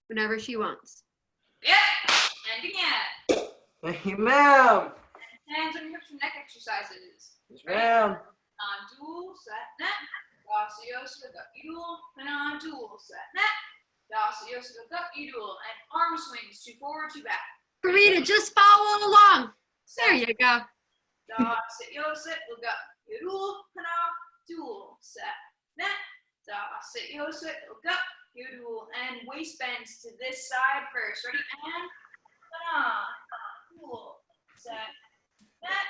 whenever she wants. Yep, and again. Thank you, ma'am. Hands on your hips for neck exercises. Yes, ma'am. On dual, set, net. Dasio, suga, dual, and on dual, set, net. Dasio, suga, dual, and arm swings, 2 forward, 2 back. Karina, just follow along. There you go. Dasio, set, suga, dual, and on dual, set, net. Dasio, set, suga, dual, and waist bends to this side first. Ready? And dual, set, net.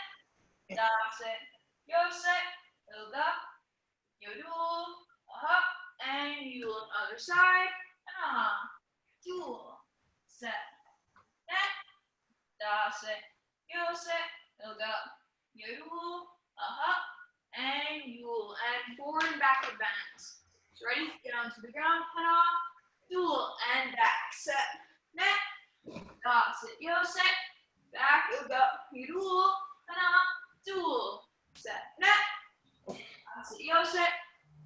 Dasit, yo, set, suga, dual, up, and you on other side. Dual, set, net. Dasit, yo, set, suga, dual, up, and you and forward and backward bends. So ready? Get onto the ground, dual, and back, set, net. Dasit, yo, set, back, suga, dual, dual, set, net. Dasit, yo, set,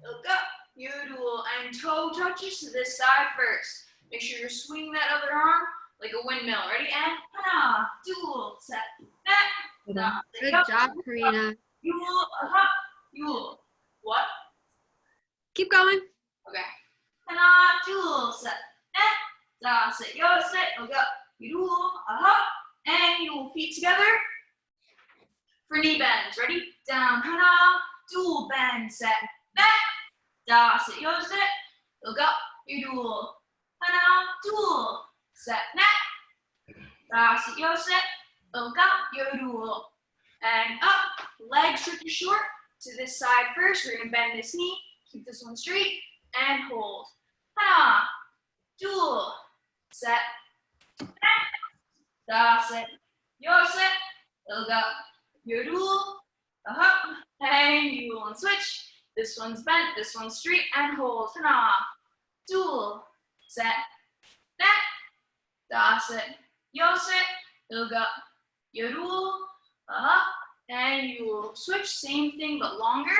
suga, dual, and toe touches to this side first. Make sure you're swinging that other arm like a windmill. Ready? And dual, set, net. Good job, Karina. Dual, dual. What? Keep going. Okay. Dual, set, net. Dasit, yo, set, suga, dual, and you feet together for knee bends. Ready? Down, dual bend, set, net. Dasit, yo, set, suga, dual, dual, set, net. Dasit, yo, set, suga, dual, and up. Legs stretch short to this side first. We're gonna bend this knee, keep this one straight, and hold. Dual, set, net. Dasit, yo, set, suga, dual, and you will switch. This one's bent, this one's straight, and hold. Dual, set, net. Dasit, yo, set, suga, dual, and you will switch. Same thing but longer.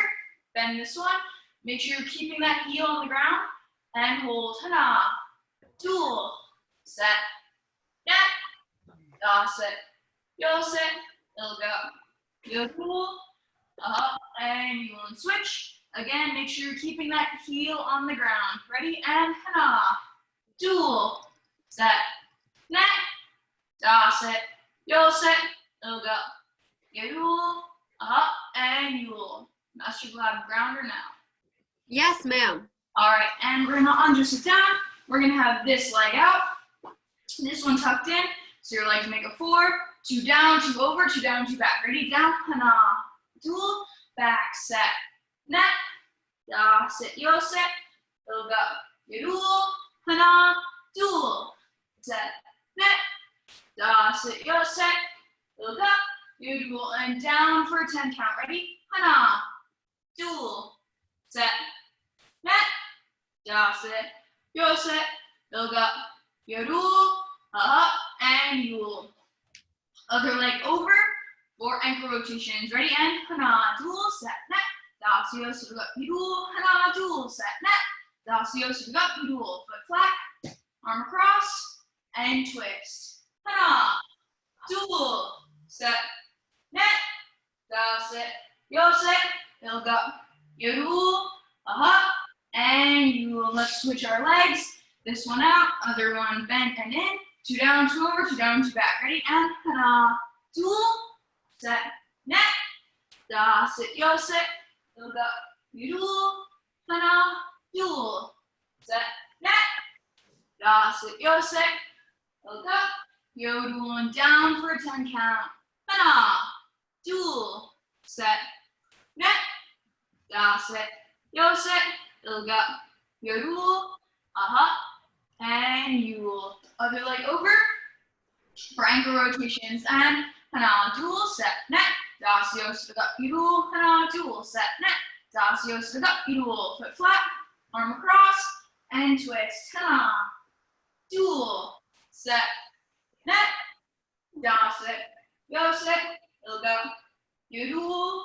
Bend this one. Make sure you're keeping that heel on the ground, and hold. Dual, set, net. Dasit, yo, set, suga, dual, and you will switch. Again, make sure you're keeping that heel on the ground. Ready? And dual, set, net. Dasit, yo, set, suga, dual, and you will master glad grounder now. Yes, ma'am. All right, and we're gonna under sit down. We're gonna have this leg out, this one tucked in. So your legs make a 4, 2 down, 2 over, 2 down, 2 back. Ready? Down, dual, back, set, net. Dasit, yo, set, suga, dual, dual, set, net. Dasit, yo, set, suga, dual, and down for a 10 count. Ready? Dual, set, net. Dasit, yo, set, suga, dual, and you will other leg over for ankle rotations. Ready? And dual, set, net. Dasio, suga, dual, dual, set, net. Dasio, suga, dual. Foot flat, arm across, and twist. Dual, set, net. Dasit, yo, set, suga, dual, and you will let's switch our legs. This one out, other one bent and in. 2 down, 2 over, 2 down, 2 back. Ready? And dual, set, net. Dasit, yo, set, suga, dual, dual, set, net. Dasit, yo, set, suga, dual, and down for a 10 count. Dual, set, net. Dasit, yo, set, suga, dual, and you will other leg over for ankle rotations and dual, set, net. Dasio, suga, dual, dual, set, net. Dasio, suga, dual. Foot flat, arm across, and twist. Dual, set, net. Dasit, yo, set, suga, dual,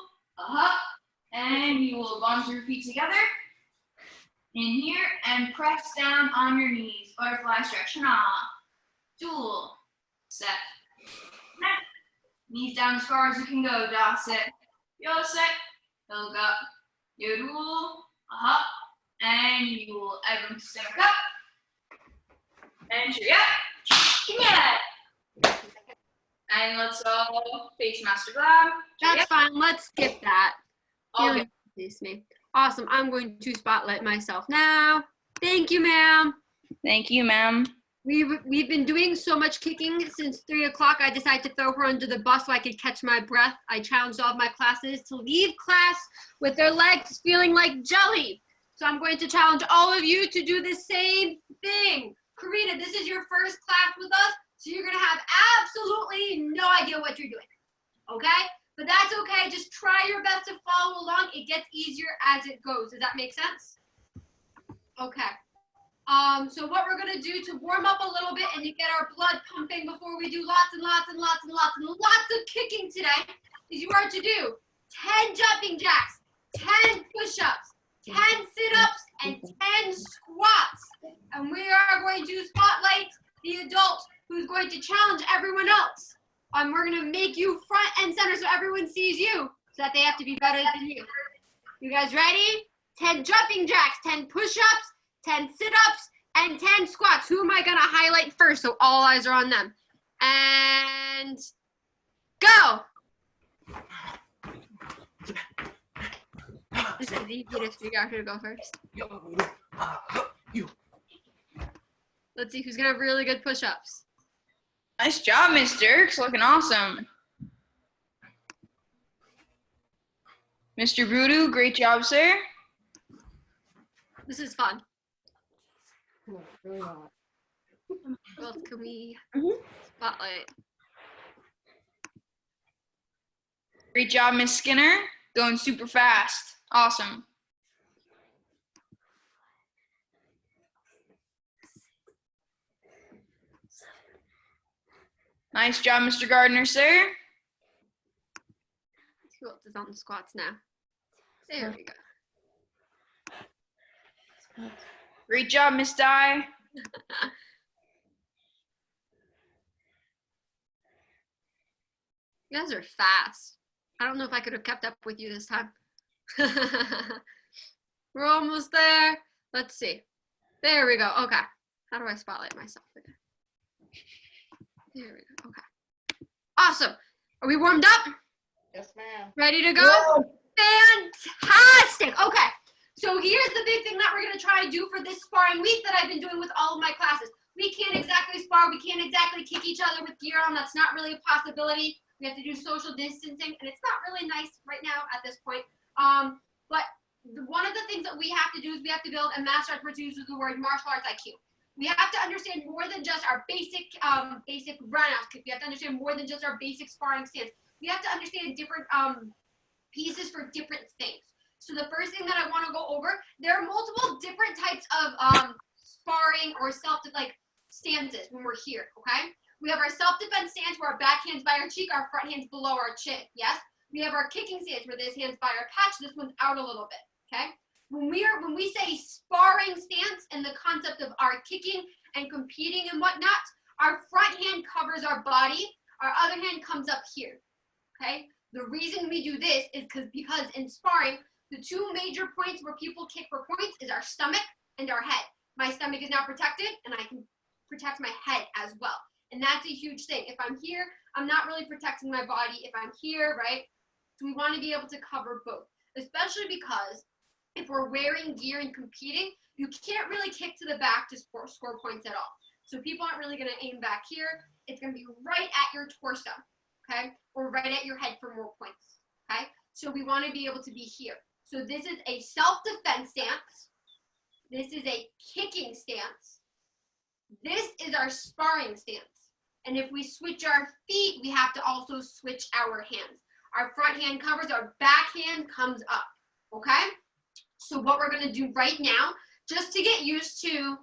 and you will bond your feet together in here and press down on your knees. Butterfly stretch. Hana. Dual. Set. Next. Knees down as far as you can go. Da sit. Yo sit. Ilga. Yoru. Aha. And you will everyone center up. And cheerio. Yeah. And let's all face Master Glab. That's fine. Let's skip that. All You introduce me. Awesome. I'm going to spotlight myself now. Thank you, ma'am. Thank you, ma'am. We've been doing so much kicking since 3 o'clock. I decided to throw her under the bus so I could catch my breath. I challenged all of my classes to leave class with their legs feeling like jelly. So I'm going to challenge all of you to do the same thing. Karina, this is your first class with us, so you're gonna have absolutely no idea what you're doing, okay? But that's okay, just try your best to follow along. It gets easier as it goes. Does that make sense? Okay. So what we're gonna do to warm up a little bit and to get our blood pumping before we do lots and lots and lots and lots and lots of kicking today is you are to do 10 jumping jacks, 10 push-ups, 10 sit-ups, and 10 squats. And we are going to spotlight the adult who's going to challenge everyone else. We're going to make you front and center so everyone sees you, so that they have to be better than you. You guys ready? 10 jumping jacks, 10 push-ups, 10 sit-ups, and 10 squats. Who am I going to highlight first so all eyes are on them? And go! This is easy to figure out who to go first. Let's see who's gonna have really good push-ups. Nice job, Miss Dirks. Looking awesome. Mr. Voodoo, great job, sir. This is fun. Well, can we spotlight? Great job, Miss Skinner. Going super fast. Awesome. Nice job, Mr. Gardner, sir. Who else is on the squats now? There we go. Great job, Miss Di. You guys are fast. I don't know if I could have kept up with you this time. We're almost there. Let's see. There we go. Okay. How do I spotlight myself again? There we go. Okay. Awesome. Are we warmed up? Yes, ma'am. Ready to go? Fantastic. Okay. So here's the big thing that we're going to try to do for this sparring week that I've been doing with all of my classes. We can't exactly spar. We can't exactly kick each other with gear on. That's not really a possibility. We have to do social distancing, and it's not really nice right now at this point. But one of the things that we have to do is we have to build a master expert to use the word martial arts IQ. We have to understand more than just our basic run-outs. We have to understand more than just our basic sparring stance. We have to understand different pieces for different things. So the first thing that I want to go over, there are multiple different types of sparring or stances when we're here, okay? We have our self-defense stance where our back hand's by our cheek, our front hand's below our chin, yes? We have our kicking stance where this hand's by our patch, this one's out a little bit, okay? When we say sparring stance and the concept of our kicking and competing and whatnot, our front hand covers our body, our other hand comes up here, okay? The reason we do this is because in sparring, the two major points where people kick for points is our stomach and our head. My stomach is now protected and I can protect my head as well. And that's a huge thing. If I'm here, I'm not really protecting my body. If I'm here, right? So we want to be able to cover both, especially because if we're wearing gear and competing, you can't really kick to the back to score points at all. So people aren't really going to aim back here. It's going to be right at your torso, okay? Or right at your head for more points, okay? So we want to be able to be here. So this is a self-defense stance. This is a kicking stance. This is our sparring stance. And if we switch our feet, we have to also switch our hands. Our front hand covers, our back hand comes up, okay? So what we're gonna do right now, just to get used to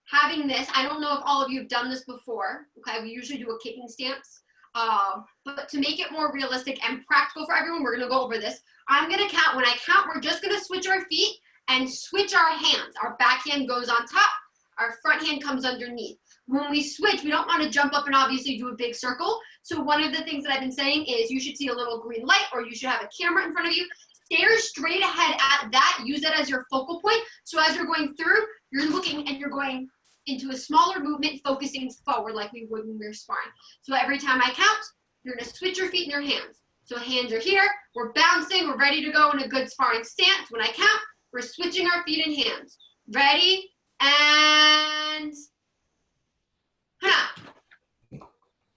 having this, I don't know if all of you have done this before, okay? We usually do a kicking stance, but to make it more realistic and practical for everyone, we're gonna go over this. I'm gonna count. When I count, we're just gonna switch our feet and switch our hands. Our back hand goes on top, our front hand comes underneath. When we switch, we don't want to jump up and obviously do a big circle. So one of the things that I've been saying is you should see a little green light, or you should have a camera in front of you. Stare straight ahead at that. Use that as your focal point. So as you're going through, you're looking and you're going into a smaller movement, focusing forward like we would when we were sparring. So every time I count, you're going to switch your feet and your hands. So hands are here. We're bouncing. We're ready to go in a good sparring stance. When I count, we're switching our feet and hands. Ready? And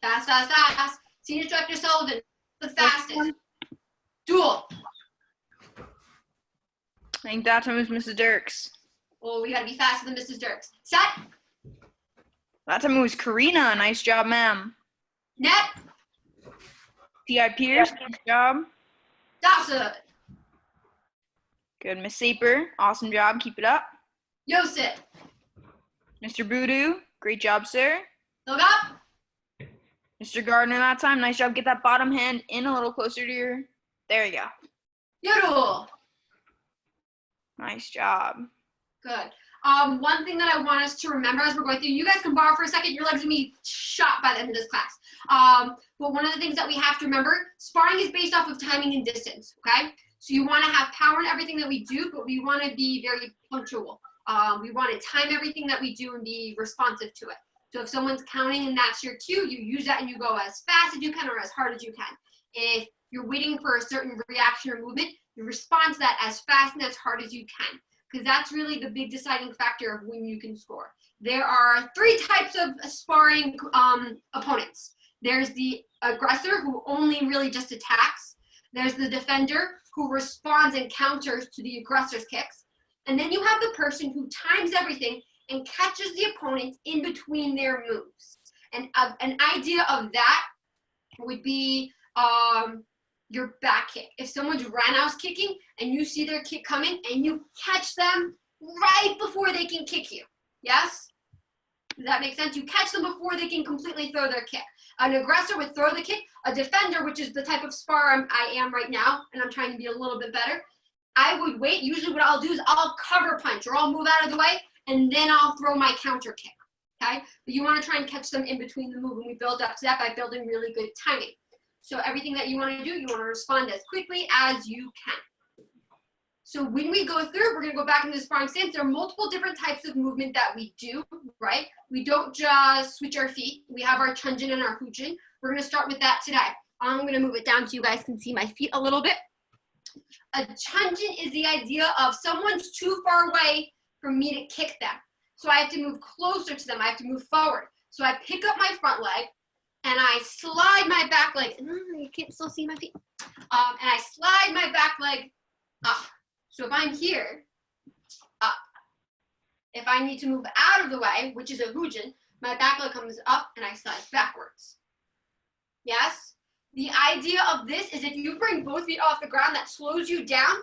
fast, fast, fast. Senior Instructor Sullivan, the fastest. Duel. I think that time was Mrs. Dirks. Oh, we gotta be faster than Mrs. Dirks. Set. That time it was Karina. Nice job, ma'am. Net. T.I. Pierce, nice job. Dawson. Good, Miss Saper. Awesome job. Keep it up. Yosef. Mr. Voodoo, great job, sir. Look up. Mr. Gardner that time, nice job. Get that bottom hand in a little closer to your, there you go. Yodel. Nice job. Good. One thing that I want us to remember as we're going through, you guys can borrow for a second, your legs are gonna be shot by the end of this class. But one of the things that we have to remember, sparring is based off of timing and distance, okay? So you wanna have power in everything that we do, but we wanna be very punctual. We wanna time everything that we do and be responsive to it. So if someone's counting and that's your cue, you use that and you go as fast as you can or as hard as you can. If you're waiting for a certain reaction or movement, you respond to that as fast and as hard as you can, because that's really the big deciding factor of when you can score. There are 3 types of sparring opponents. There's the aggressor, who only really just attacks. There's the defender, who responds and counters to the aggressor's kicks. And then you have the person who times everything and catches the opponent in between their moves. And an idea of that would be your back kick. If someone's roundhouse kicking and you see their kick coming and you catch them right before they can kick you. Yes? Does that make sense? You catch them before they can completely throw their kick. An aggressor would throw the kick. A defender, which is the type of spar I am right now, and I'm trying to be a little bit better, I would wait. Usually what I'll do is I'll cover punch, or I'll move out of the way, and then I'll throw my counter kick, okay? But you want to try and catch them in between the move, and we build up to that by building really good timing. So everything that you want to do, you want to respond as quickly as you can. So when we go through, we're going to go back into the sparring stance. There are multiple different types of movement that we do, right? We don't just switch our feet. We have our chunjin and our hujin. We're going to start with that today. I'm going to move it down so you guys can see my feet a little bit. A chunjin is the idea of someone's too far away for me to kick them. So I have to move closer to them. I have to move forward. So I pick up my front leg and I slide my back leg. You can't still see my feet. And I slide my back leg up. So if I'm here, up. If I need to move out of the way, which is a hujin, my back leg comes up and I slide backwards. Yes? The idea of this is if you bring both feet off the ground, that slows you down,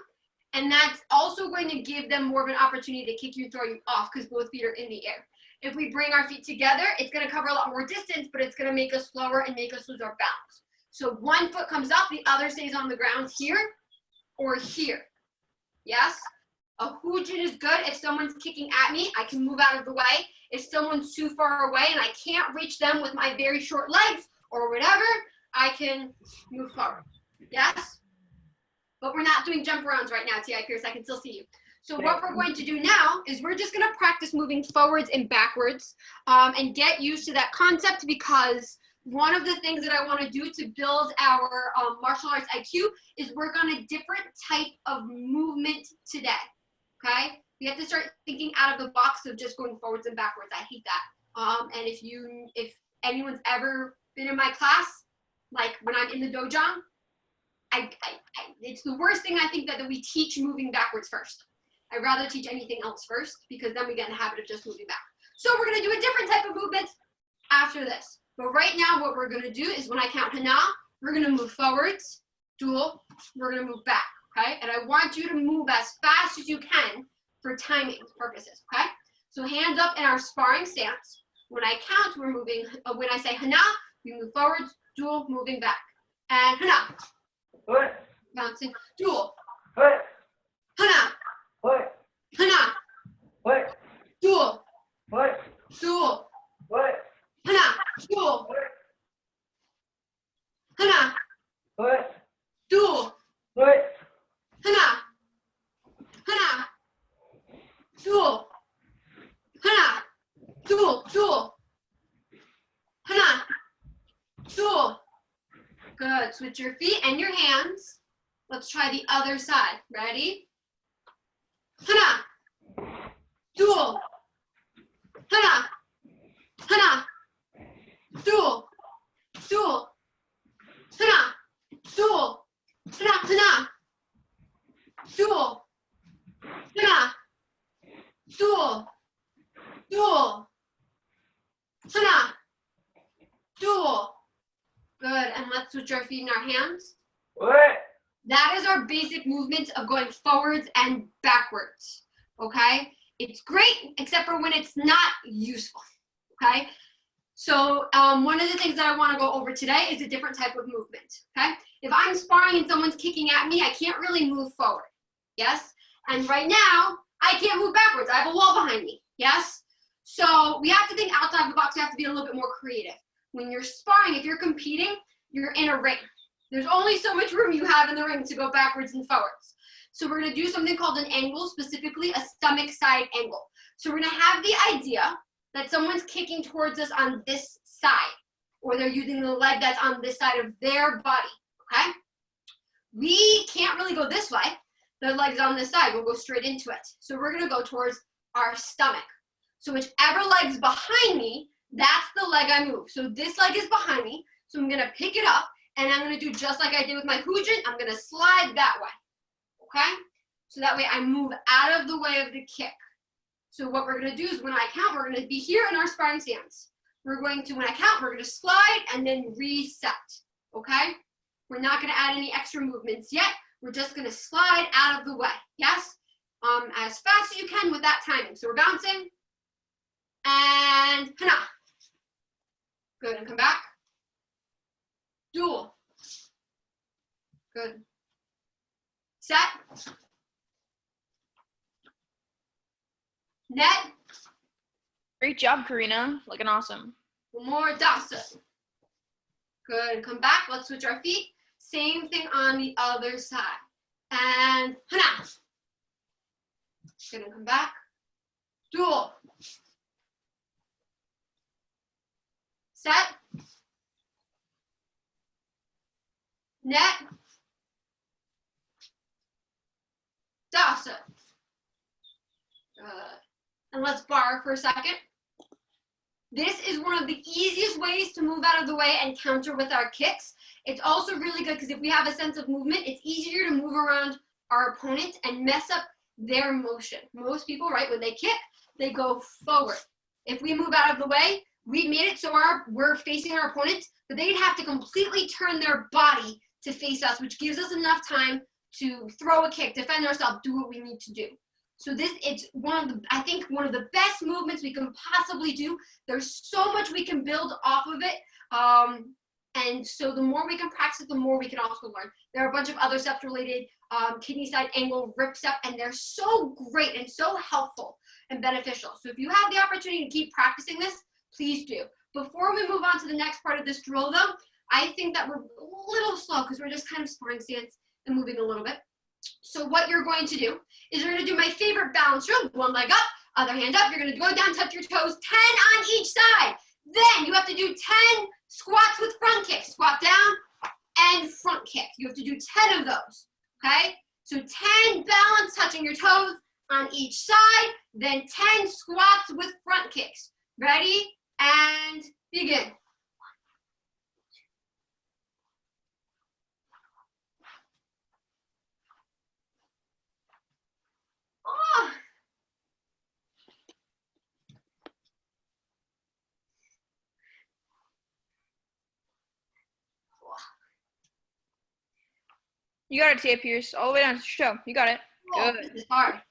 and that's also going to give them more of an opportunity to kick you and throw you off because both feet are in the air. If we bring our feet together, it's going to cover a lot more distance, but it's going to make us slower and make us lose our balance. So one foot comes up, the other stays on the ground here or here. Yes? A hujin is good. If someone's kicking at me, I can move out of the way. If someone's too far away and I can't reach them with my very short legs or whatever, I can move forward. Yes? But we're not doing jump arounds right now, T.I. Pierce. I can still see you. So what we're going to do now is we're just going to practice moving forwards and backwards and get used to that concept, because one of the things that I want to do to build our martial arts IQ is work on a different type of movement today, okay? We have to start thinking out of the box of just going forwards and backwards. I hate that. And if anyone's ever been in my class, like when I'm in the dojang, it's the worst thing I think that we teach moving backwards first. I'd rather teach anything else first, because then we get in the habit of just moving back. So we're going to do a different type of movement after this. But right now what we're going to do is when I count hana, we're going to move forwards, dual, we're going to move back, okay? And I want you to move as fast as you can for timing purposes, okay? So hands up in our sparring stance. When I count, we're moving, when I say hana, we move forwards, dual, moving back. And hana. What? Bouncing, dual. What? Hana. What? 하나, What? 둘, What? 둘, What? 하나, 둘, 하나, What? 둘, What? 하나, 둘, 하나, 둘, 하나, 둘. Good. Switch your feet and your hands. Let's try the other side. Ready? 하나, 둘, 하나, 둘, 하나, 둘, 하나, 둘, 하나, 하나, 둘. Good. And let's switch our feet and our hands. What? That is our basic movement of going forwards and backwards. Okay? It's great, except for when it's not useful. Okay? So one of the things that I want to go over today is a different type of movement. Okay? If I'm sparring and someone's kicking at me, I can't really move forward. Yes? And right now, I can't move backwards. I have a wall behind me. Yes? So we have to think outside the box. We have to be a little bit more creative. When you're sparring, if you're competing, you're in a ring. There's only so much room you have in the ring to go backwards and forwards. So we're going to do something called an angle, specifically a stomach side angle. So we're going to have the idea that someone's kicking towards us on this side, or they're using the leg that's on this side of their body, okay? We can't really go this way. The leg's on this side. We'll go straight into it. So we're going to go towards our stomach. So whichever leg's behind me, that's the leg I move. So this leg is behind me. So I'm going to pick it up, and I'm going to do just like I did with my Hujin. I'm going to slide that way, okay? So that way I move out of the way of the kick. So what we're going to do is when I count, we're going to be here in our sparring stance. We're going to, when I count, we're going to slide and then reset, okay? We're not going to add any extra movements yet. We're just going to slide out of the way, yes? As fast as you can with that timing. So we're bouncing, and hana. Good, and come back. Duel. Good. Set. Net. Great job, Karina. Looking awesome. One more dasa. Good, and come back. Let's switch our feet. Same thing on the other side. And hana. Good, and come back. Duel. Set. Net. Dasa. Good. And let's bar for a second. This is one of the easiest ways to move out of the way and counter with our kicks. It's also really good because if we have a sense of movement, it's easier to move around our opponent and mess up their motion. Most people, right, when they kick, they go forward. If we move out of the way, we made it so we're facing our opponent, but they'd have to completely turn their body to face us, which gives us enough time to throw a kick, defend ourselves, do what we need to do. So it's I think one of the best movements we can possibly do. There's so much we can build off of it. And so the more we can practice, the more we can also learn. There are a bunch of other steps related, kidney side angle, rip step, and they're so great and so helpful and beneficial. So if you have the opportunity to keep practicing this, please do. Before we move on to the next part of this drill though, I think that we're a little slow because we're just kind of sparring stance and moving a little bit. So what you're going to do is you're going to do my favorite balance drill. One leg up, other hand up. You're going to go down, touch your toes, 10 on each side. Then you have to do 10 squats with front kick. Squat down and front kick. You have to do 10 of those, okay? So 10 balance, touching your toes on each side, then 10 squats with front kicks. Ready? And begin. Oh. You got it, Tia Pierce. All the way down to show. You got it. Oh, Good. this is hard.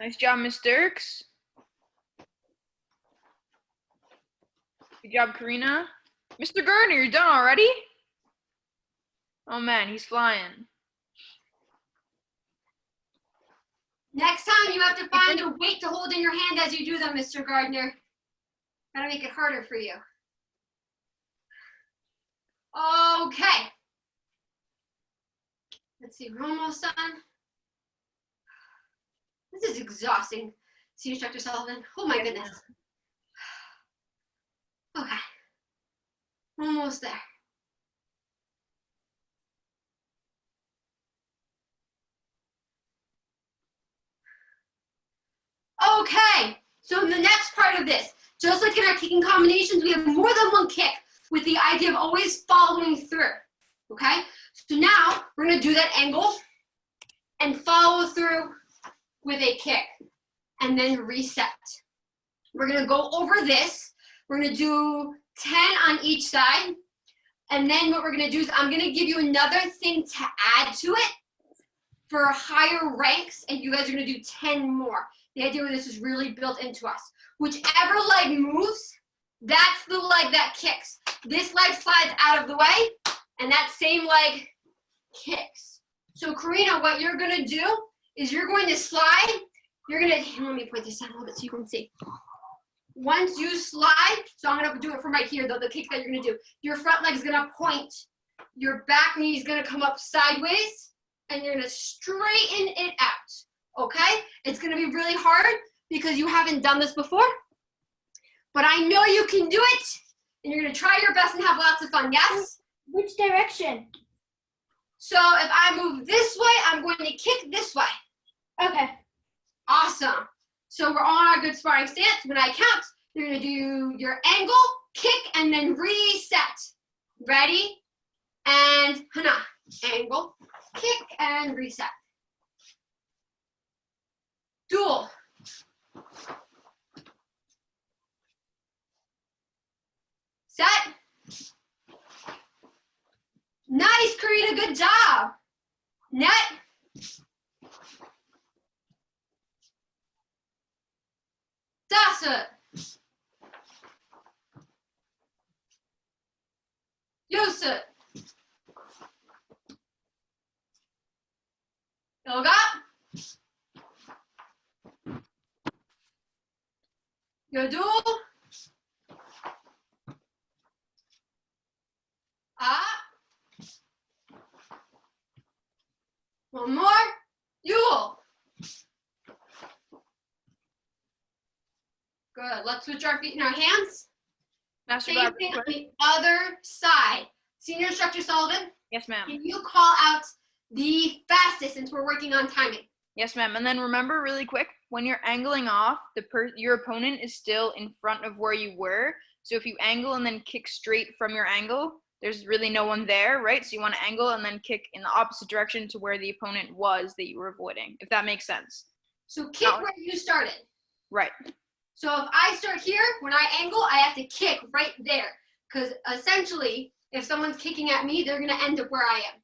Nice job, Miss Dirks. Good job, Karina. Mr. Gardner, you're done already? Oh man, he's flying. Next time you have to find a weight to hold in your hand as you do them, Mr. Gardner. Gotta make it harder for you. Okay. Let's see, we're almost done. This is exhausting, Senior Instructor Sullivan. Oh my goodness. Okay. Almost there. Okay, so in the next part of this, just like in our kicking combinations, we have more than one kick with the idea of always following through, okay? So now we're gonna do that angle and follow through with a kick and then reset. We're gonna go over this. We're gonna do 10 on each side. And then what we're gonna do is I'm gonna give you another thing to add to it for higher ranks, and you guys are gonna do 10 more. The idea of this is really built into us. Whichever leg moves, that's the leg that kicks. This leg slides out of the way, and that same leg kicks. So Karina, what you're gonna do is you're going to slide. You're gonna, let me point this down a little bit so you can see. Once you slide, so I'm gonna do it from right here, though, the kick that you're gonna do. Your front leg is gonna point. Your back knee is gonna come up sideways, and you're gonna straighten it out, okay? It's gonna be really hard because you haven't done this before, but I know you can do it, and you're gonna try your best and have lots of fun, yes? Which direction? So if I move this way, I'm going to kick this way. Okay. Awesome. So we're on our good sparring stance. When I count, you're gonna do your angle, kick, and then reset. Ready? And hana. Angle, kick, and reset. Duel. Set. Nice, Karina, good job. Net. Dasa. Yusuf. Ilga. Yodul. One more. Yule. Good. Let's switch our feet and our hands. Master Same Bob, thing on the other side. Senior Instructor Sullivan, yes, ma'am. can you call out the fastest since we're working on timing? Yes, ma'am. And then remember really quick, when you're angling off, your opponent is still in front of where you were. So if you angle and then kick straight from your angle, there's really no one there, right? So you want to angle and then kick in the opposite direction to where the opponent was that you were avoiding, if that makes sense. So kick No. where you started. Right. So if I start here, when I angle, I have to kick right there. Because essentially, if someone's kicking at me, they're going to end up where I am.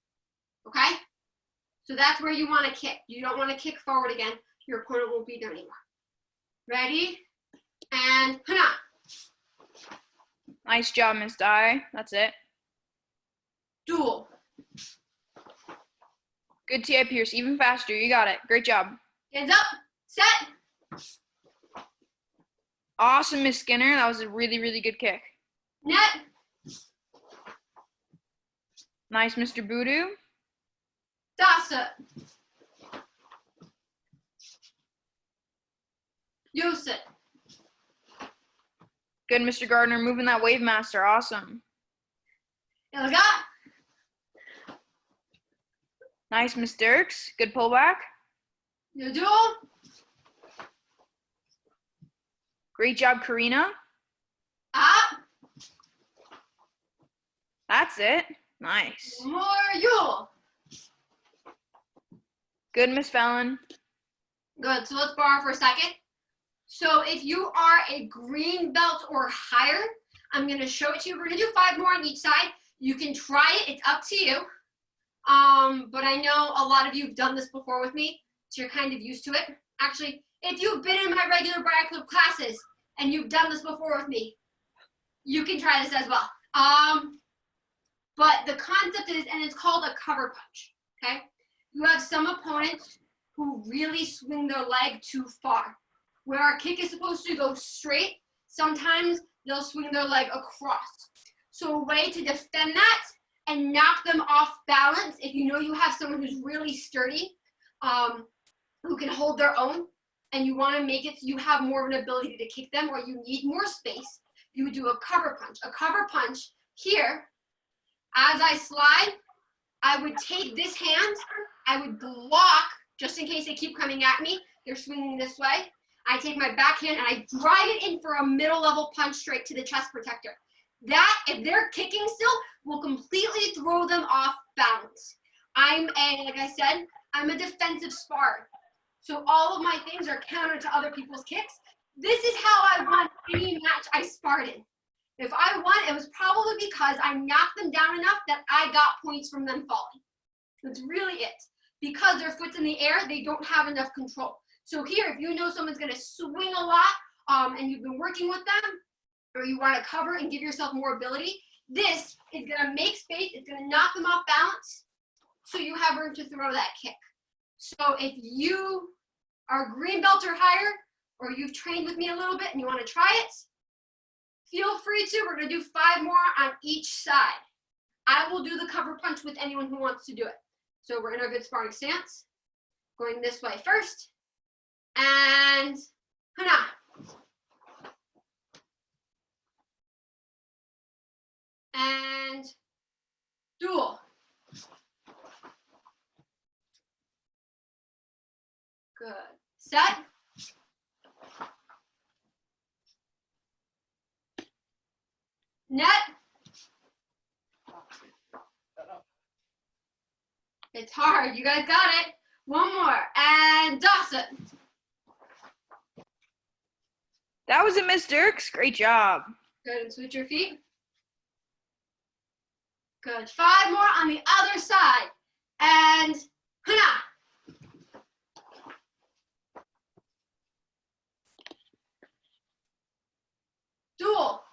Okay? So that's where you want to kick. You don't want to kick forward again. Your opponent won't be there anymore. Ready? And hana. Nice job, Miss Dye. That's it. Duel. Good T.I. Pierce. Even faster. You got it. Great job. Hands up. Set. Awesome, Miss Skinner. That was a really, really good kick. Net. Nice, Mr. Voodoo. Dasa. Yusuf. Good, Mr. Gardner. Moving that wave master. Awesome. Ilga. Nice, Miss Dirks. Good pullback. Yodul. Great job, Karina. Up. That's it. Nice. More Yule. Good, Miss Fallon. Good. So let's borrow for a second. So if you are a green belt or higher, I'm going to show it to you. We're going to do 5 more on each side. You can try it. It's up to you. But I know a lot of you have done this before with me, so you're kind of used to it. Actually, if you've been in my regular Briar Club classes and you've done this before with me, you can try this as well. But the concept is, and it's called a cover punch, okay? You have some opponents who really swing their leg too far. Where our kick is supposed to go straight, sometimes they'll swing their leg across. So a way to defend that and knock them off balance, if you know you have someone who's really sturdy, who can hold their own, and you want to make it so you have more of an ability to kick them, or you need more space, you would do a cover punch. A cover punch here, as I slide, I would take this hand, I would block, just in case they keep coming at me, they're swinging this way. I take my backhand and I drive it in for a middle level punch straight to the chest protector. That, if they're kicking still, will completely throw them off balance. Like I said, I'm a defensive sparrer. So all of my things are counter to other people's kicks. This is how I won any match I sparred in. If I won, it was probably because I knocked them down enough that I got points from them falling. That's really it. Because their foot's in the air, they don't have enough control. So here, if you know someone's gonna swing a lot and you've been working with them, or you wanna cover and give yourself more ability, this is gonna make space, it's gonna knock them off balance, so you have room to throw that kick. So if you are green belt or higher, or you've trained with me a little bit and you wanna try it, feel free to. We're gonna do 5 more on each side. I will do the cover punch with anyone who wants to do it. So we're in our good sparring stance, going this way first, and hana. And duel. Good. Set. Net. It's hard. You guys got it. One more. And Dawson. That was a Miss Dirks. Great job. Good. And switch your feet. Good. 5 more on the other side. And hana. Duel.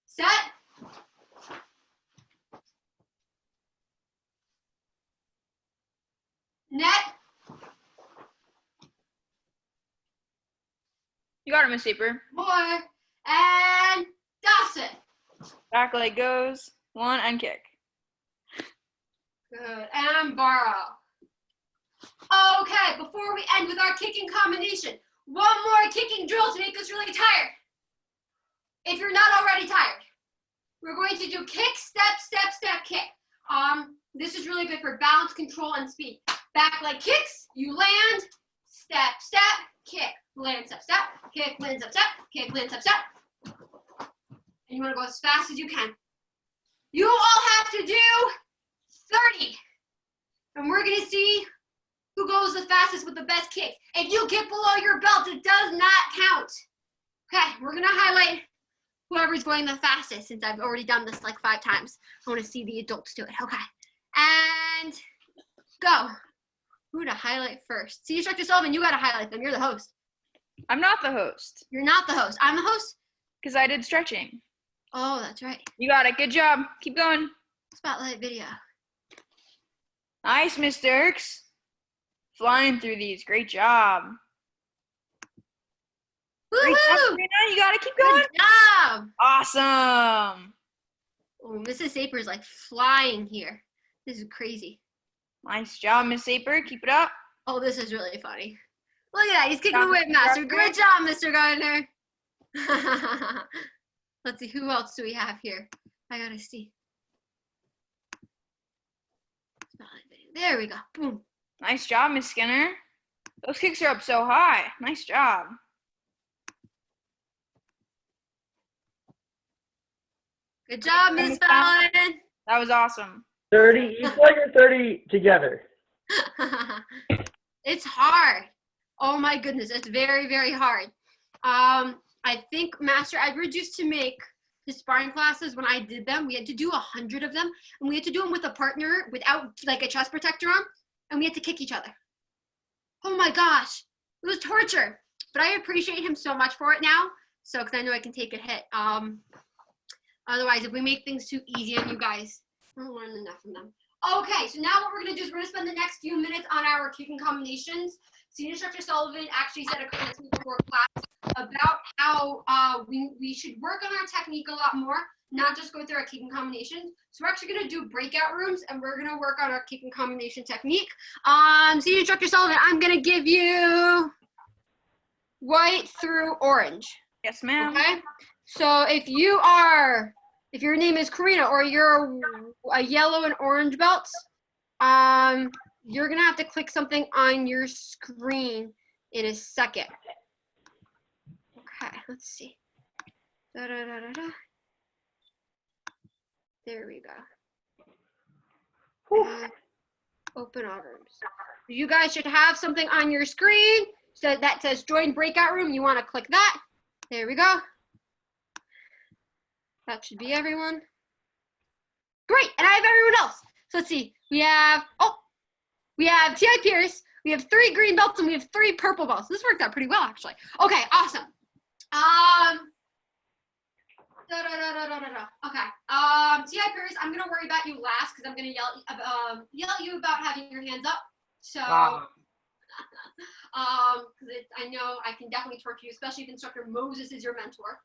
Set. Net. You got it, Miss Saper. More. And Dawson. Back leg goes. 1 and kick. Good. And borrow. Okay, before we end with our kicking combination, one more kicking drill to make us really tired. If you're not already tired, we're going to do kick, step, step, step, kick. This is really good for balance, control, and speed. Back leg kicks, you land, step, step, kick, land, step, step, kick, land, step, step, kick, land, step, step. And you want to go as fast as you can. You all have to do 30. And we're going to see who goes the fastest with the best kick. If you get below your belt, it does not count. Okay, we're going to highlight whoever's going the fastest, since I've already done this like 5 times. I want to see the adults do it. Okay. And go. Who to highlight first? See, Instructor Sullivan, you got to highlight them. You're the host. I'm not the host. You're not the host. I'm the host? Because I did stretching. Oh, that's right. You got it. Good job. Keep going. Spotlight video. Nice, Miss Dirks. Flying through these. Great job. Great job, Woohoo! Sabrina. You got to keep going. Good job. Awesome. Oh, Mrs. Saper is like flying here. This is crazy. Nice job, Miss Saper. Keep it up. Oh, this is really funny. Look at that. He's kicking the Job, whip Mr. master. Gardner. Good job, Mr. Gardner. Let's see, who else do we have here? I gotta see. There we go. Boom. Nice job, Miss Skinner. Those kicks are up so high. Nice job. Good job, Miss Miss Fallon. That was awesome. 30 equal or 30 together? It's hard. Oh my goodness, it's very, very hard. I think, Master Edwards used to make his sparring classes, when I did them, we had to do 100 of them, and we had to do them with a partner without like a chest protector on, and we had to kick each other. Oh my gosh, it was torture. But I appreciate him so much for it now, so because I know I can take a hit. Otherwise, if we make things too easy on you guys, I don't learn enough from them. Okay, so now what we're gonna do is we're gonna spend the next few minutes on our kicking combinations. Senior Instructor Sullivan actually said a comment to me before class about how we should work on our technique a lot more, not just go through our kicking combinations. So we're actually gonna do breakout rooms and we're gonna work on our kicking combination technique. Senior Instructor Sullivan, I'm gonna give you white through orange. Yes, ma'am. Okay, so if your name is Karina or you're a yellow and orange belts, you're gonna have to click something on your screen in a second. Okay, let's see. There we go. And open all rooms. You guys should have something on your screen so that says join breakout room. You want to click that. There we go. That should be everyone. Great, and I have everyone else. So let's see. We have T.I. Pierce, we have 3 green belts, and we have 3 purple belts. This worked out pretty well, actually. Okay, awesome. Okay. T.I. Pierce, I'm gonna worry about you last because I'm gonna yell at you about having your hands up. So, because I know I can definitely torture you, especially if Instructor Moses is your mentor.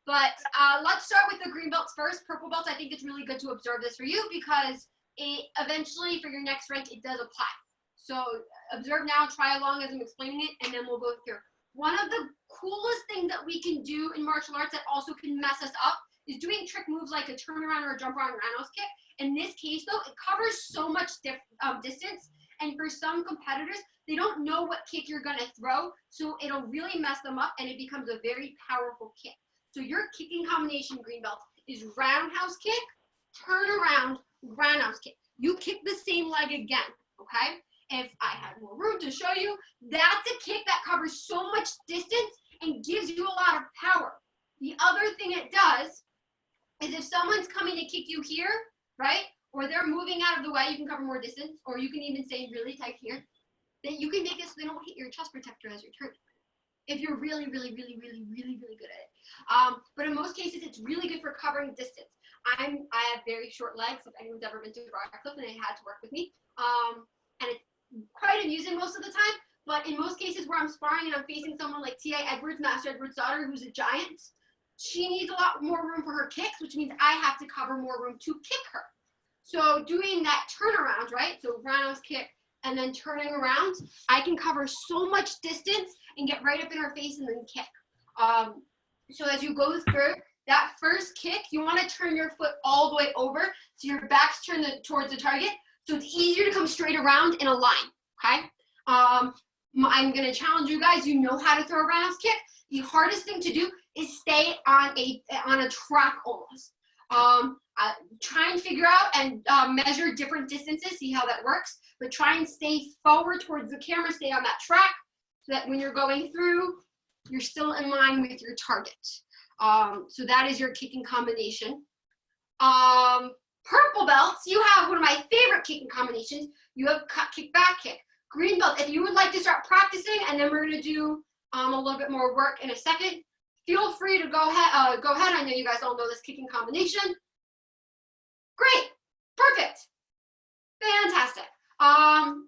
But let's start with the green belts first. Purple belts, I think it's really good to observe this for you because it eventually for your next rank, it does apply. So observe now, try along as I'm explaining it, and then we'll go through. One of the coolest things that we can do in martial arts that also can mess us up is doing trick moves like a turnaround or a jump around roundhouse kick. In this case though, it covers so much distance, and for some competitors, they don't know what kick you're gonna throw, so it'll really mess them up and it becomes a very powerful kick. So your kicking combination, green belt, is roundhouse kick, turn around, roundhouse kick. You kick the same leg again, okay? If I had more room to show you, that's a kick that covers so much distance and gives you a lot of power. The other thing it does is if someone's coming to kick you here, right? Or they're moving out of the way, you can cover more distance, or you can even stay really tight here. Then you can make it so they don't hit your chest protector as you're turning. If you're really, really, really, really, really, really good at it. But in most cases, it's really good for covering distance. I have very short legs, if anyone's ever been to Briarcliff and they had to work with me. And it's quite amusing most of the time, but in most cases where I'm sparring and I'm facing someone like T.A. Edwards, Master Edwards' daughter, who's a giant, she needs a lot more room for her kicks, which means I have to cover more room to kick her. So doing that turnaround, right? So roundhouse kick and then turning around, I can cover so much distance and get right up in her face and then kick. So as you go through that first kick, you want to turn your foot all the way over so your back's turned towards the target. So it's easier to come straight around in a line, okay? I'm going to challenge you guys. You know how to throw a roundhouse kick. The hardest thing to do is stay on a track almost. Try and figure out and measure different distances, see how that works, but try and stay forward towards the camera, stay on that track so that when you're going through, you're still in line with your target. So that is your kicking combination. Purple belts, you have one of my favorite kicking combinations. You have cut, kick, back kick. Green belt, if you would like to start practicing, and then we're gonna do a little bit more work in a second, feel free to go ahead. I know you guys all know this kicking combination. Great, perfect, fantastic.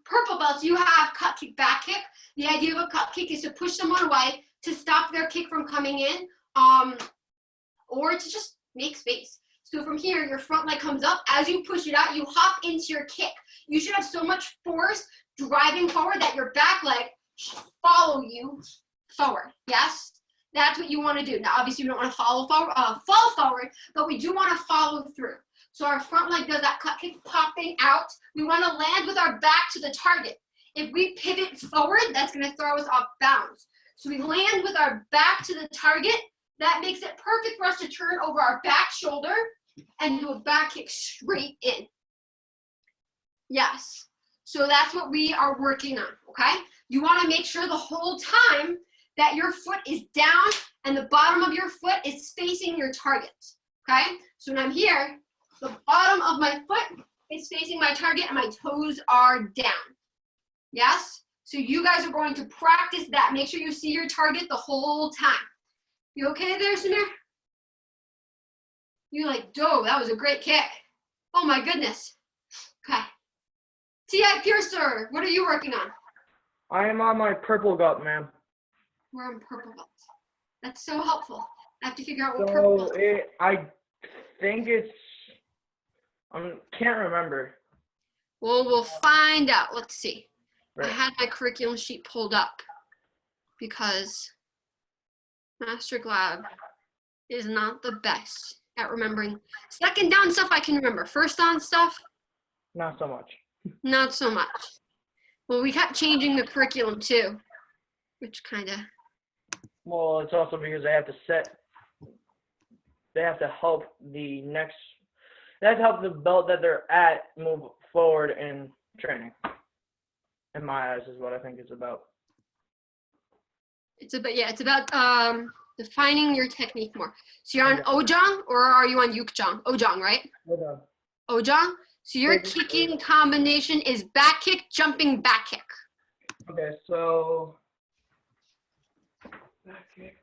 Purple belts, you have cut, kick, back kick. The idea of a cut kick is to push someone away to stop their kick from coming in, or to just make space. So from here, your front leg comes up. As you push it out, you hop into your kick. You should have so much force driving forward that your back leg should follow you forward. Yes, that's what you want to do. Now, obviously, we don't want to fall forward, but we do want to follow through. So our front leg does that cut kick popping out. We want to land with our back to the target. If we pivot forward, that's going to throw us off bounds. So we land with our back to the target. That makes it perfect for us to turn over our back shoulder and do a back kick straight in. Yes. So that's what we are working on, okay? You want to make sure the whole time that your foot is down and the bottom of your foot is facing your target, okay? So when I'm here, the bottom of my foot is facing my target and my toes are down. Yes? So you guys are going to practice that. Make sure you see your target the whole time. You okay there, Samir? You're like, Doe, that was a great kick. Oh my goodness. Okay. T.I. Piercer, what are you working on? I am on my purple belt, ma'am. We're on purple belt. That's so helpful. I have to figure out what purple So belt is. I think it's, can't remember. Well, we'll find out. Let's see. I Right. had my curriculum sheet pulled up because Master Glab is not the best at remembering. Second down stuff I can remember. First down stuff, Not so much. not so much. Well, we kept changing the curriculum too, which kind of, Well, it's also because they have to help the belt that they're at move forward in training. In my eyes, is what I think it's about. it's about defining your technique more. So you're on Ojong or are you on Yukjong? Ojong, right? Hold on. Ojong. So your Ojong. kicking combination is back kick, jumping back kick. Okay, so back kick.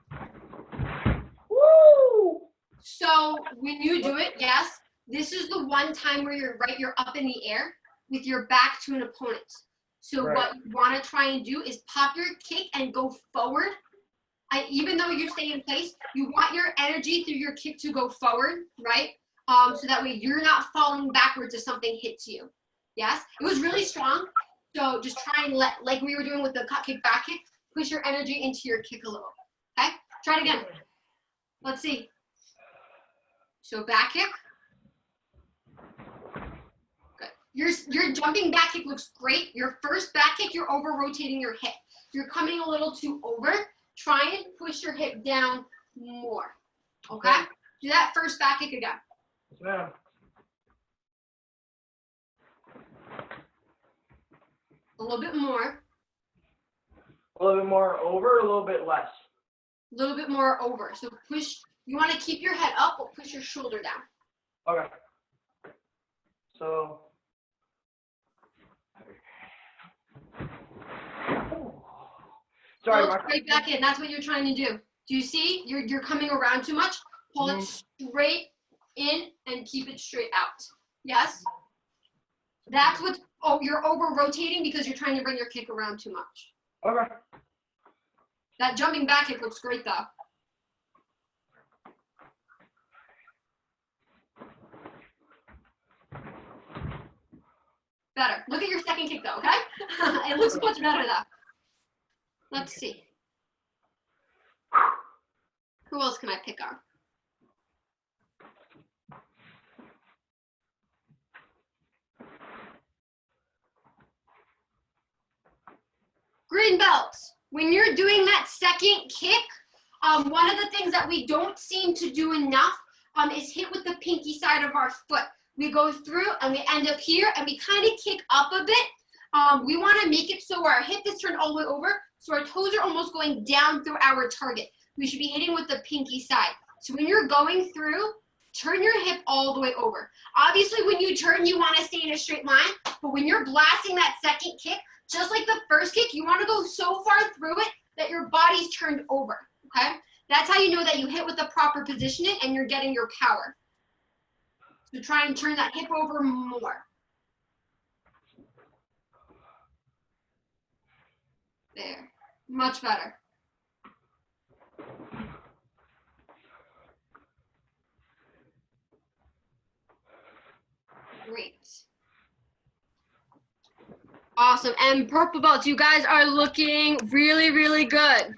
Woo! So when you do it, yes, this is the one time where you're up in the air with your back to an opponent. So Right. what you want to try and do is pop your kick and go forward. Even though you stay in place, you want your energy through your kick to go forward, right? So that way you're not falling backwards if something hits you. Yes, it was really strong. So just try and like we were doing with the cut kick, back kick, push your energy into your kick a little. Okay, try it again. Let's see. So back kick. Good. Your jumping back kick looks great. Your first back kick, you're over rotating your hip. You're coming a little too over. Try and push your hip down more. Okay? Do that first back kick again. Yes, ma'am. A little bit more. A little bit more over, a little bit less. A little bit more over. So push. You want to keep your head up or push your shoulder down. Okay. So. Sorry, Pull it straight back in. That's what you're trying to do. Do you see? You're coming around too much. Pull it straight in and keep it straight out. Yes? That's what, you're over rotating because you're trying to bring your kick around too much. Okay. That jumping back kick looks great though. Better. Look at your second kick though, okay? It looks much better though. Let's see. Who else can I pick on? Green belts. When you're doing that second kick, one of the things that we don't seem to do enough is hit with the pinky side of our foot. We go through and we end up here and we kind of kick up a bit. We want to make it so our hip is turned all the way over, so our toes are almost going down through our target. We should be hitting with the pinky side. So when you're going through, turn your hip all the way over. Obviously, when you turn, you want to stay in a straight line, but when you're blasting that second kick, just like the first kick, you want to go so far through it that your body's turned over, okay? That's how you know that you hit with the proper positioning and you're getting your power. So try and turn that hip over more. There, much better. Great. Awesome, and purple belts, you guys are looking really, really good.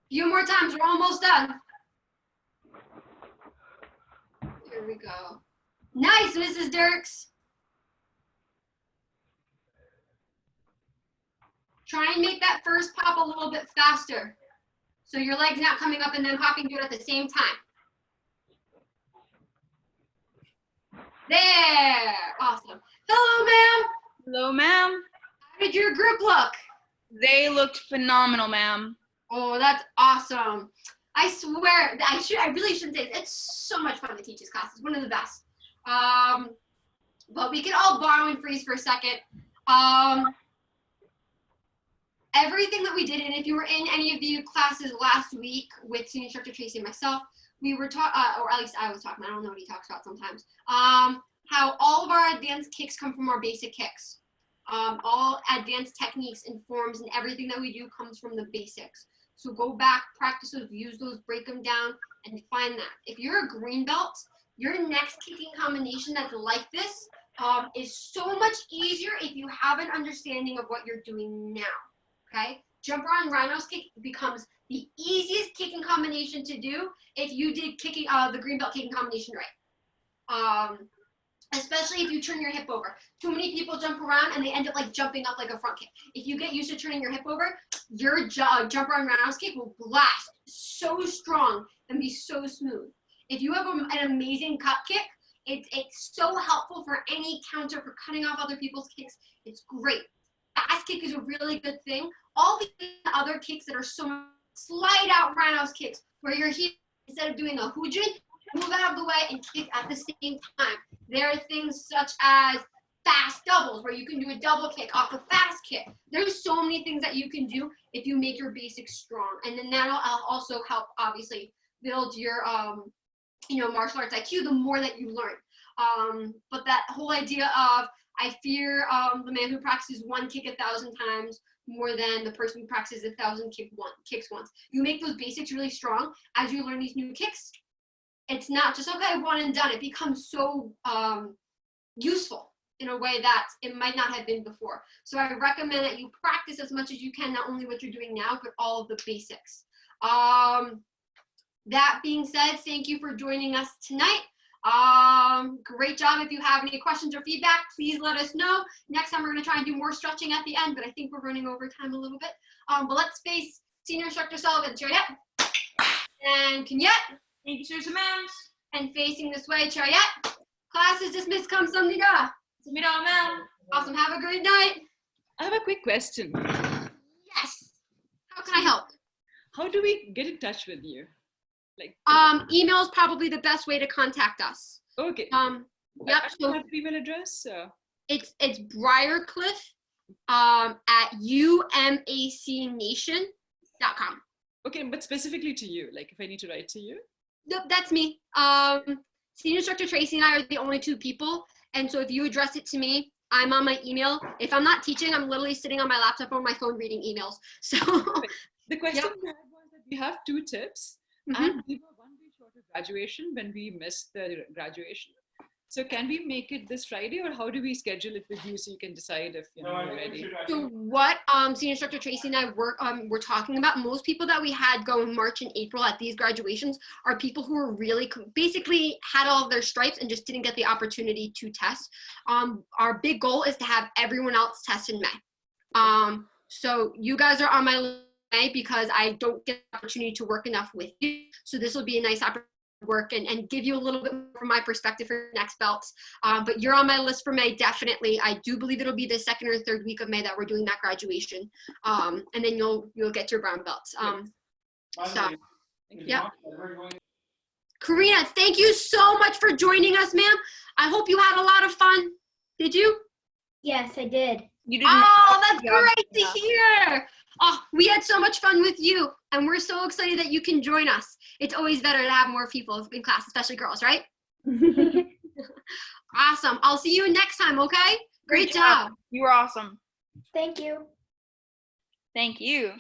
Few more times, we're almost done. Here we go. Nice, Mrs. Dirks. Try and make that first pop a little bit faster. So your leg's not coming up and then popping through it at the same time. There, awesome. Hello, ma'am. Hello, ma'am. How did your group look? They looked phenomenal, ma'am. Oh, that's awesome. I swear, I really shouldn't say it. It's so much fun to teach this class. It's one of the best. But we can all borrow and freeze for a second. Everything that we did, and if you were in any of the classes last week with Senior Instructor Tracy and myself, we were talking, or at least I was talking, I don't know what he talks about sometimes, how all of our advanced kicks come from our basic kicks. All advanced techniques and forms and everything that we do comes from the basics. So go back, practice those, use those, break them down, and find that. If you're a green belt, your next kicking combination that's like this is so much easier if you have an understanding of what you're doing now, okay? Jump around roundhouse kick becomes the easiest kicking combination to do if you did kicking the green belt kicking combination right. Especially if you turn your hip over. Too many people jump around and they end up like jumping up like a front kick. If you get used to turning your hip over, your jump around roundhouse kick will blast so strong and be so smooth. If you have an amazing cut kick, it's so helpful for any counter, for cutting off other people's kicks. It's great. Fast kick is a really good thing. All the other kicks that are so slide out roundhouse kicks, where you're here, instead of doing a hujin, move out of the way and kick at the same time. There are things such as fast doubles, where you can do a double kick off a fast kick. There's so many things that you can do if you make your basics strong. And then that'll also help, obviously, build your martial arts IQ the more that you learn. But that whole idea of, I fear the man who practices one kick 1,000 times more than the person who practices 1,000 kicks once. You make those basics really strong as you learn these new kicks. It's not just, okay, one and done. It becomes so useful in a way that it might not have been before. So I recommend that you practice as much as you can, not only what you're doing now, but all of the basics. That being said, thank you for joining us tonight. Great job. If you have any questions or feedback, please let us know. Next time we're going to try and do more stretching at the end, but I think we're running over time a little bit. But let's face Senior Instructor Sullivan, Chariot, and Kenyette. Thank you, sirs and ma'ams. And facing this way, Chariot. Class is dismissed. Kamsamnida. Samida, ma'am. Awesome. Have a great night. I have a quick question. Yes. How can I help? How do we get in touch with you? Like, Email is probably the best way to contact us. okay. Yep. I So have email address. it's Briarcliff at umacnation.com. Okay, but specifically to you, like if I need to write to you. Nope, that's me. Senior Instructor Tracy and I are the only two people. And so if you address it to me, I'm on my email. If I'm not teaching, I'm literally sitting on my laptop or my phone reading emails. So The question Yep. we had was that we have 2 tips Mhm. and we were 1 week short of graduation when we missed the graduation. So can we make it this Friday, or how do we schedule it with you so you can decide if you're ready? So what Senior Instructor Tracy and I were talking about, most people that we had go in March and April at these graduations are people who were really basically had all of their stripes and just didn't get the opportunity to test. Our big goal is to have everyone else test in May. So you guys are on my list in May because I don't get the opportunity to work enough with you. So this will be a nice opportunity to work and give you a little bit more from my perspective for next belts. But you're on my list for May, definitely. I do believe it'll be the 2nd or 3rd week of May that we're doing that graduation. And then you'll get your brown belts. Yeah. Karina, thank you so much for joining us, ma'am. I hope you had a lot of fun. Did you? Yes, I did. You did Oh, that's job. great to hear. Oh, we had so much fun with you, and we're so excited that you can join us. It's always better to have more people in class, especially girls, right? Awesome. I'll see you next time, okay? Great job. You were awesome. Thank you. Thank you.